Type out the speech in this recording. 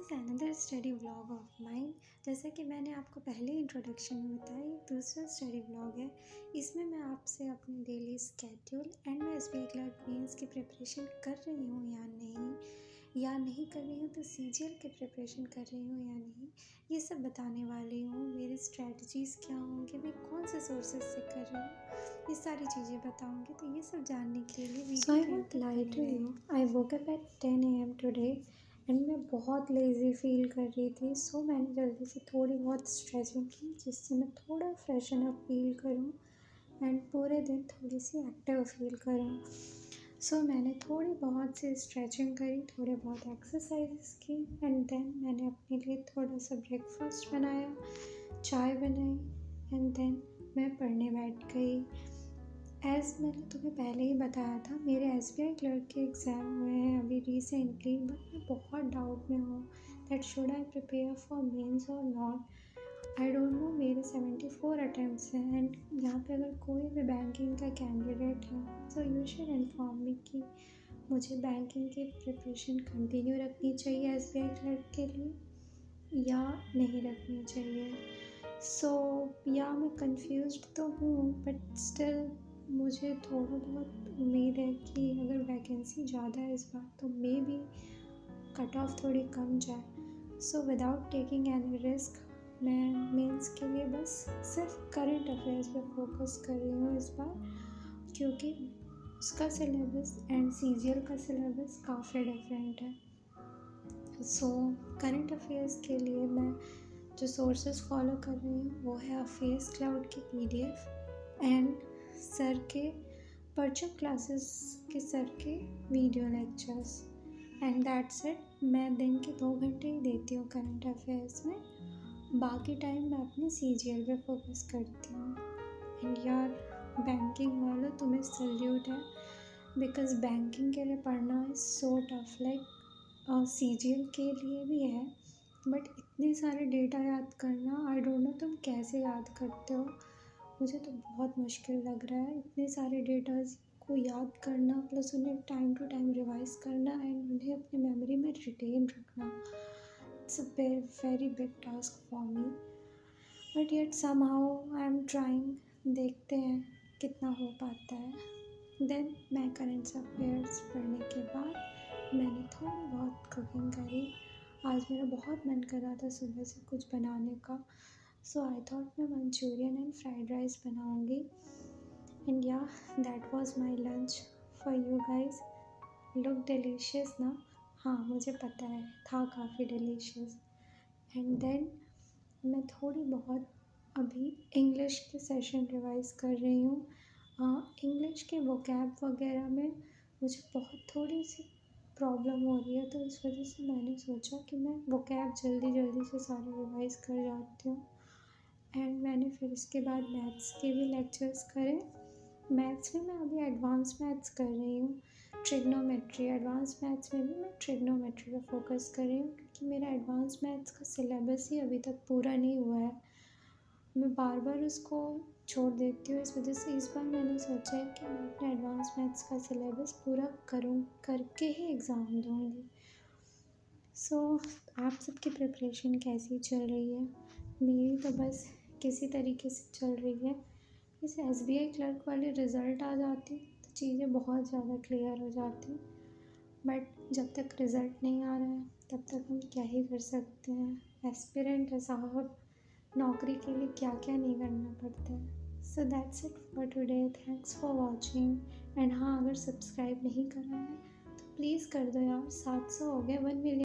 Is another study vlog of mine. जैसा कि मैंने आपको पहले इंट्रोडक्शन में बताया, दूसरा स्टडी व्लॉग है। इसमें मैं आपसे अपनी डेली स्केड्यूल एंड मैं एसबीआई क्लर्क मेंस की प्रिपरेशन कर रही हूँ या नहीं कर रही हूँ, तो सीजीएल की प्रिपरेशन कर रही हूँ या नहीं, ये सब बताने वाली हूँ। मेरी स्ट्रैटेजीज़ क्या होंगी, मैं कौन से सोर्सेज से कर रही हूँ, ये सारी चीज़ें बताऊँगी। तो ये सब जानने के लिए video I won't lie to you, I woke up at 10 AM today and मैं बहुत लेज़ी फील कर रही थी। सो मैंने जल्दी से थोड़ी बहुत स्ट्रेचिंग की, जिससे मैं थोड़ा फ्रेशन अप फील करूँ एंड पूरे दिन थोड़ी सी एक्टिव फील करूँ। सो मैंने थोड़ी बहुत सी स्ट्रेचिंग करी, थोड़े बहुत एक्सरसाइजेस की एंड देन मैंने अपने लिए थोड़ा सा ब्रेकफास्ट बनाया, चाय बनाई एंड देन मैं पढ़ने बैठ गई। एज़ मैंने तुम्हें पहले ही बताया था, मेरे एसबीआई क्लर्क के एग्ज़ाम हुए हैं अभी रिसेंटली, बट मैं बहुत डाउट में हूँ that should I prepare for mains और नॉट। I don't know. मेरे 74 अटैम्प्ट्स हैं एंड यहाँ पे अगर कोई भी बैंकिंग का कैंडिडेट है तो यू शुड इन्फॉर्म मी कि मुझे बैंकिंग की प्रिपरेशन कंटिन्यू रखनी चाहिए एसबीआई क्लर्क के लिए या नहीं रखनी चाहिए। सो या मैं कंफ्यूज्ड तो हूँ, बट स्टिल मुझे थोड़ा बहुत उम्मीद है कि अगर वैकेंसी ज़्यादा है इस बार तो मे बी कट ऑफ थोड़ी कम जाए। So without taking any risk मैं मेंस के लिए बस सिर्फ करंट अफेयर्स पे फोकस कर रही हूँ इस बार, क्योंकि उसका सिलेबस एंड सीजीएल का सिलेबस काफ़ी डिफरेंट है। सो करंट अफेयर्स के लिए मैं जो सोर्सेज फॉलो कर रही हूँ वो है फेस क्लाउड की पीडीएफ एंड सर के परचम क्लासेस के सर के video lectures and that's it. मैं दिन के 2 घंटे ही देती हूँ करंट अफेयर्स में, बाकी टाइम मैं अपनी सीजीएल पे फोकस करती हूँ। एंड यार बैंकिंग वालों, तुम्हें सल्यूट है, बिकॉज बैंकिंग के लिए पढ़ना is so tough. Like CGL के लिए भी है, बट इतने सारे डेटा याद करना, आई डोंट नो तुम कैसे याद करते हो, मुझे तो बहुत मुश्किल लग रहा है इतने सारे डेटाज को याद करना, प्लस उन्हें टाइम टू टाइम रिवाइज करना एंड उन्हें अपनी मेमोरी में रिटेन रखना। It's a very big task for me, but yet somehow I am trying. देखते हैं कितना हो पाता है। देन मैं करंट अफेयर्स पढ़ने के बाद मैंने थोड़ी बहुत कुकिंग करी। आज मेरा बहुत मन कर रहा था सुबह से कुछ बनाने का, सो आई थॉट मैं मंचूरियन एंड फ्राइड राइस बनाऊंगी। एंड या that was my lunch for you guys. Look delicious ना? हाँ, मुझे पता है, था काफ़ी डिलीशियस। एंड देन मैं थोड़ी बहुत अभी इंग्लिश के सेशन रिवाइज कर रही हूँ। इंग्लिश के वोकैब वगैरह में मुझे बहुत थोड़ी सी प्रॉब्लम हो रही है, तो इस वजह से मैंने सोचा कि मैं वोकैब जल्दी से सारे रिवाइज कर जाती हूँ। एंड मैंने फिर इसके बाद मैथ्स के भी लेक्चर्स करे। मैथ्स में मैं अभी एडवांस मैथ्स कर रही हूँ, ट्रिग्नोमेट्री। एडवांस मैथ्स में भी मैं ट्रिग्नोमेट्री पर फोकस कर रही हूँ, क्योंकि मेरा एडवांस मैथ्स का सिलेबस ही अभी तक पूरा नहीं हुआ है। मैं बार बार उसको छोड़ देती हूँ, इस वजह से इस बार मैंने सोचा है कि मैं अपना एडवांस मैथ्स का सिलेबस पूरा करके ही एग्ज़ाम दूँगी। सो आप सबकी प्रिपरेशन कैसी चल रही है? मेरी तो बस किसी तरीके से चल रही है। इस एसबीआई क्लर्क वाले रिज़ल्ट आ जाती तो चीज़ें बहुत ज़्यादा क्लियर हो जाती, बट जब तक रिज़ल्ट नहीं आ रहा है तब तक हम क्या ही कर सकते हैं। एस्पिरेंट है साहब, नौकरी के लिए क्या क्या नहीं करना पड़ता है। So that's it for today. Thanks for watching. And हाँ, अगर सब्सक्राइब नहीं करा है तो प्लीज़ कर दो यार, 700 हो गए, 1 मिलियन